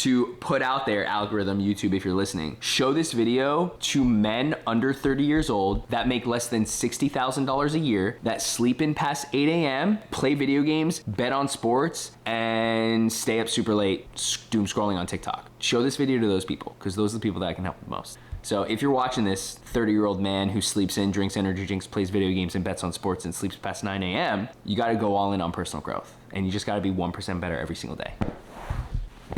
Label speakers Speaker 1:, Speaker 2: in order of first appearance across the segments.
Speaker 1: to put out there, algorithm, YouTube, if you're listening, show this video to men under 30 years old that make less than $60,000 a year, that sleep in past 8 a.m., play video games, bet on sports, and stay up super late doom scrolling on TikTok. Show this video to those people, because those are the people that I can help the most. So if you're watching this 30-year-old man who sleeps in, drinks energy drinks, plays video games, and bets on sports and sleeps past 9 a.m., you gotta go all in on personal growth. And you just gotta be 1% better every single day.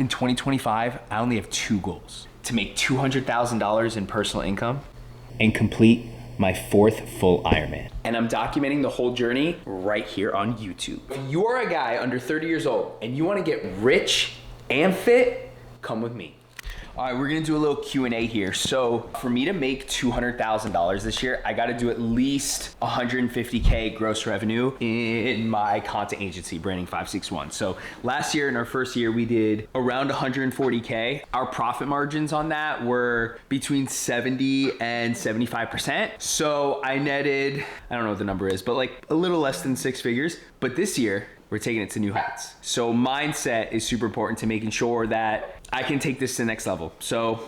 Speaker 1: In 2025, I only have 2 goals: to make $200,000 in personal income and complete my 4th full Ironman. And I'm documenting the whole journey right here on YouTube. If you are a guy under 30 years old and you wanna get rich and fit, come with me. All right, we're gonna do a little Q&A here. So for me to make $200,000 this year, I gotta do at least 150K gross revenue in my content agency, Branding 561. So last year, in our first year, we did around 140K. Our profit margins on that were between 70 and 75%. So I netted, I don't know what the number is, but like a little less than 6 figures. But this year, we're taking it to new heights. So mindset is super important to making sure that I can take this to the next level. So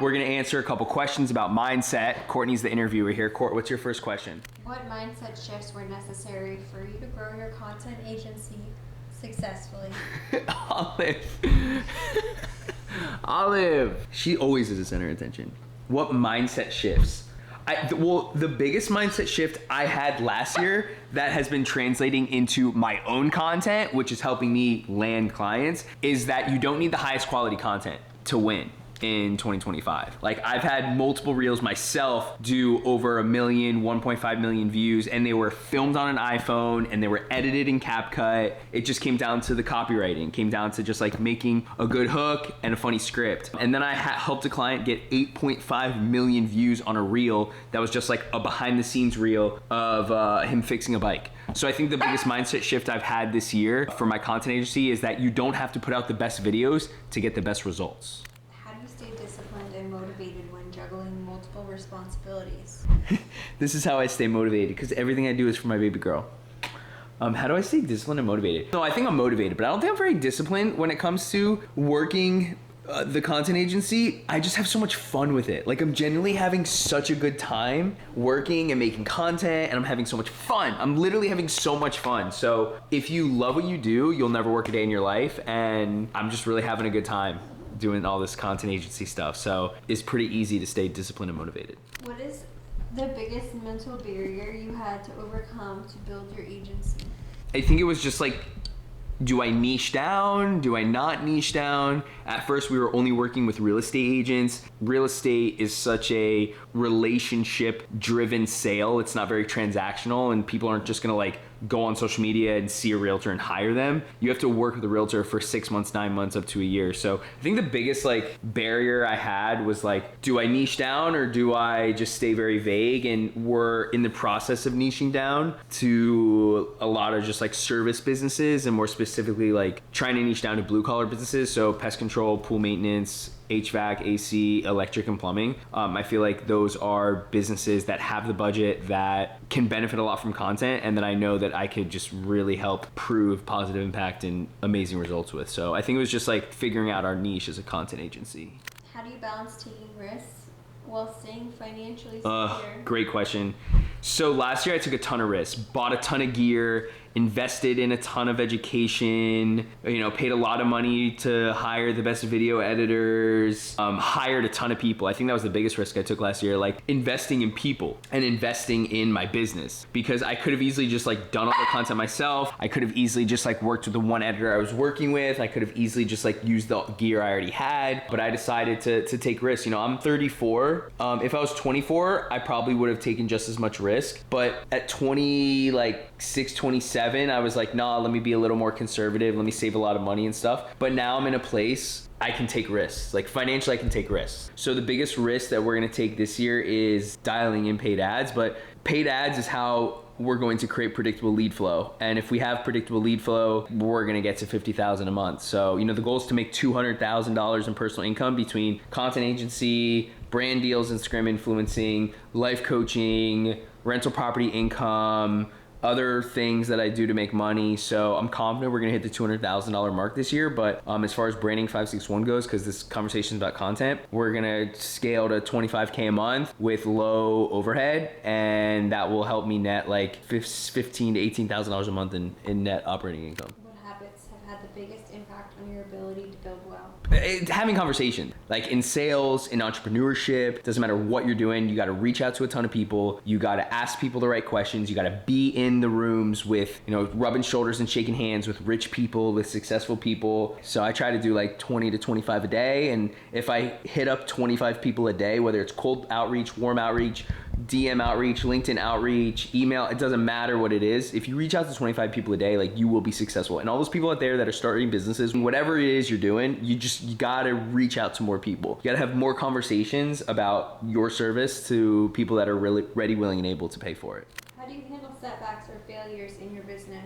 Speaker 1: we're gonna answer a couple questions about mindset. Courtney's the interviewer here. Court, what's your first question?
Speaker 2: What mindset shifts were necessary for you to grow your content agency successfully?
Speaker 1: Olive. She always is the center of attention. What mindset shifts? Well, the biggest mindset shift I had last year that has been translating into my own content, which is helping me land clients, is that you don't need the highest quality content to win in 2025. Like, I've had multiple reels myself do over 1 million, 1.5 million views, and they were filmed on an iPhone and they were edited in CapCut. It just came down to the copywriting, came down to just like making a good hook and a funny script. And then I helped a client get 8.5 million views on a reel that was just like a behind the scenes reel of him fixing a bike. So I think the biggest mindset shift I've had this year for my content agency is that you don't have to put out the best videos to get the best results.
Speaker 2: Stay disciplined and motivated when juggling multiple responsibilities.
Speaker 1: This is how I stay motivated, because everything I do is for my baby girl. How do I stay disciplined and motivated? No, I think I'm motivated, but I don't think I'm very disciplined when it comes to working the content agency. I just have so much fun with it. Like, I'm genuinely having such a good time working and making content, and I'm having so much fun. I'm literally having so much fun. So if you love what you do, you'll never work a day in your life, and I'm just really having a good time doing all this content agency stuff. So it's pretty easy to stay disciplined and motivated.
Speaker 2: What is the biggest mental barrier you had to overcome to build your agency?
Speaker 1: I think it was just like, do I niche down? Do I not niche down? At first, we were only working with real estate agents. Real estate is such a relationship-driven sale. It's not very transactional, and people aren't just gonna like go on social media and see a realtor and hire them. You have to work with a realtor for 6 months, 9 months, up to a year. So I think the biggest like barrier I had was like, do I niche down or do I just stay very vague? And we're in the process of niching down to a lot of just like service businesses, and more specifically like trying to niche down to blue collar businesses. So pest control, pool maintenance, HVAC, AC, electric, and plumbing. I feel like those are businesses that have the budget that can benefit a lot from content, and that I know that I could just really help prove positive impact and amazing results with. So I think it was just like figuring out our niche as a content agency.
Speaker 2: How do you balance taking risks while staying financially secure?
Speaker 1: Great question. So last year I took a ton of risks, bought a ton of gear, invested in a ton of education, paid a lot of money to hire the best video editors, hired a ton of people. I think that was the biggest risk I took last year, like investing in people and investing in my business, because I could have easily just like done all the content myself. I could have easily just like worked with the one editor I was working with. I could have easily just like used the gear I already had, but I decided to take risks. I'm 34. If I was 24, I probably would have taken just as much risk, but at 26, 27, I was like, nah, let me be a little more conservative. Let me save a lot of money and stuff. But now I'm in a place I can take risks. Like, financially, I can take risks. So the biggest risk that we're gonna take this year is dialing in paid ads. But paid ads is how we're going to create predictable lead flow. And if we have predictable lead flow, we're gonna get to 50,000 a month. So, the goal is to make $200,000 in personal income between content agency, brand deals, Instagram influencing, life coaching, rental property income, other things that I do to make money. So I'm confident we're gonna hit the $200,000 mark this year. But as far as branding 561 goes, because this conversation is about content, we're gonna scale to 25K a month with low overhead, and that will help me net like $15,000 to $18,000 a month in net operating income.
Speaker 2: What habits have had the biggest impact on your ability to build wealth?
Speaker 1: Having conversation, like in sales, in entrepreneurship, doesn't matter what you're doing, you got to reach out to a ton of people, you got to ask people the right questions, you got to be in the rooms with, rubbing shoulders and shaking hands with rich people, with successful people. So I try to do like 20 to 25 a day, and if I hit up 25 people a day, whether it's cold outreach, warm outreach, DM outreach, LinkedIn outreach, email, it doesn't matter what it is. If you reach out to 25 people a day, like, you will be successful. And all those people out there that are starting businesses, whatever it is you're doing, you gotta reach out to more people. You gotta have more conversations about your service to people that are really ready, willing, and able to pay for it.
Speaker 2: How do you handle setbacks or failures in your business?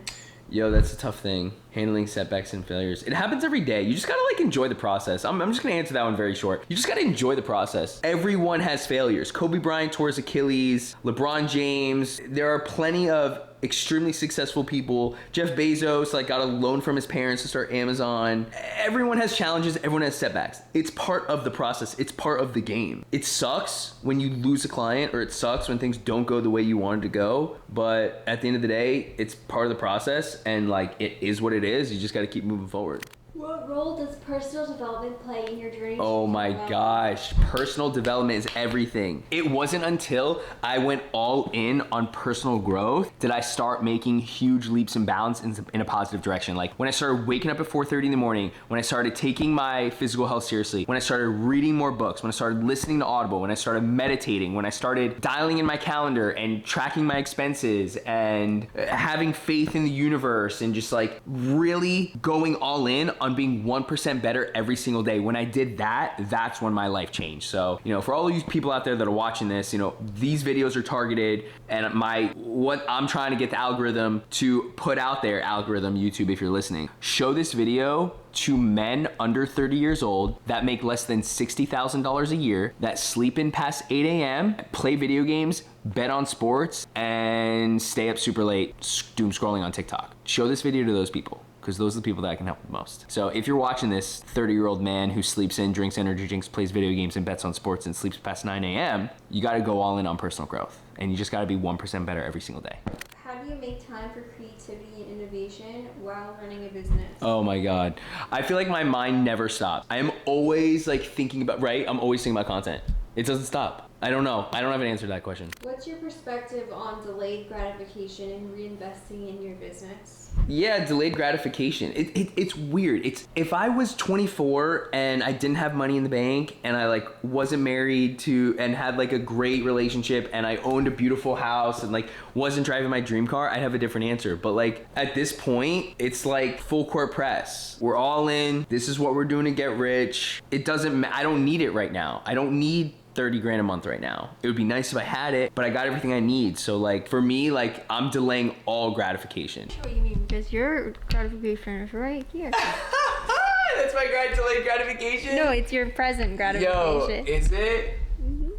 Speaker 1: Yo, that's a tough thing. Handling setbacks and failures. It happens every day. You just gotta enjoy the process. I'm just gonna answer that one very short. You just gotta enjoy the process. Everyone has failures. Kobe Bryant tore his Achilles, LeBron James. There are plenty of extremely successful people. Jeff Bezos got a loan from his parents to start Amazon. Everyone has challenges, everyone has setbacks. It's part of the process, it's part of the game. It sucks when you lose a client, or it sucks when things don't go the way you wanted to go, but at the end of the day, it's part of the process, and it is what it is. You just gotta keep moving forward.
Speaker 2: What role does personal development play in your journey?
Speaker 1: Oh my gosh, personal development is everything. It wasn't until I went all in on personal growth did I start making huge leaps and bounds in a positive direction. Like when I started waking up at 4:30 in the morning, when I started taking my physical health seriously, when I started reading more books, when I started listening to Audible, when I started meditating, when I started dialing in my calendar and tracking my expenses and having faith in the universe and just really going all in on being 1% better every single day. When I did that, that's when my life changed. So, for all of you people out there that are watching this, these videos are targeted, and what I'm trying to get the algorithm to put out there, YouTube, if you're listening, show this video to men under 30 years old that make less than $60,000 a year, that sleep in past 8 a.m., play video games, bet on sports, and stay up super late doom scrolling on TikTok. Show this video to those people, because those are the people that I can help the most. So if you're watching this 30-year-old man who sleeps in, drinks energy drinks, plays video games, and bets on sports, and sleeps past 9 a.m., you gotta go all in on personal growth. And you just gotta be 1% better every single day.
Speaker 2: How do you make time for creativity and innovation while running a business?
Speaker 1: Oh my God. I feel like my mind never stops. I am always thinking about, I'm always thinking about content. It doesn't stop. I don't know. I don't have an answer to that question.
Speaker 2: What's your perspective on delayed gratification and reinvesting in your business?
Speaker 1: Yeah, delayed gratification. It's weird. If I was 24 and I didn't have money in the bank and I wasn't married to and had a great relationship and I owned a beautiful house and wasn't driving my dream car, I'd have a different answer. But at this point, it's full court press. We're all in. This is what we're doing to get rich. It doesn't. I don't need it right now. I don't need 30 grand a month right now. It would be nice if I had it, but I got everything I need. So for me, I'm delaying all gratification.
Speaker 2: What you mean? Because your gratification is right here.
Speaker 1: That's my delayed gratification?
Speaker 2: No, it's your present gratification.
Speaker 1: Yo, is it?
Speaker 2: Mm-hmm.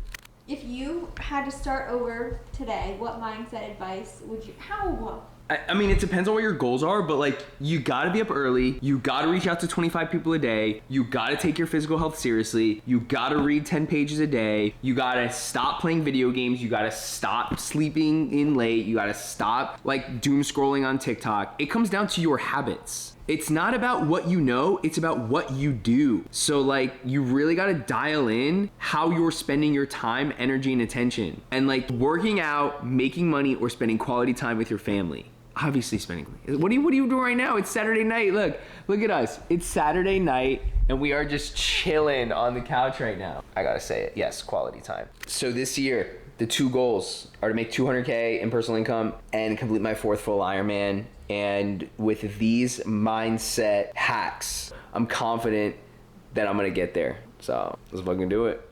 Speaker 2: If you had to start over today, what mindset advice would you,
Speaker 1: I mean, it depends on what your goals are, but you gotta be up early, you gotta reach out to 25 people a day, you gotta take your physical health seriously, you gotta read 10 pages a day, you gotta stop playing video games, you gotta stop sleeping in late, you gotta stop doom scrolling on TikTok. It comes down to your habits. It's not about what you know, it's about what you do. So you really gotta dial in how you're spending your time, energy, and attention. And working out, making money, or spending quality time with your family. Obviously spending. What are you doing right now? It's Saturday night. Look at us. It's Saturday night and we are just chilling on the couch right now. I gotta say it. Yes, quality time. So this year, the two goals are to make $200K in personal income and complete my 4th full Ironman. And with these mindset hacks, I'm confident that I'm gonna get there. So let's fucking do it.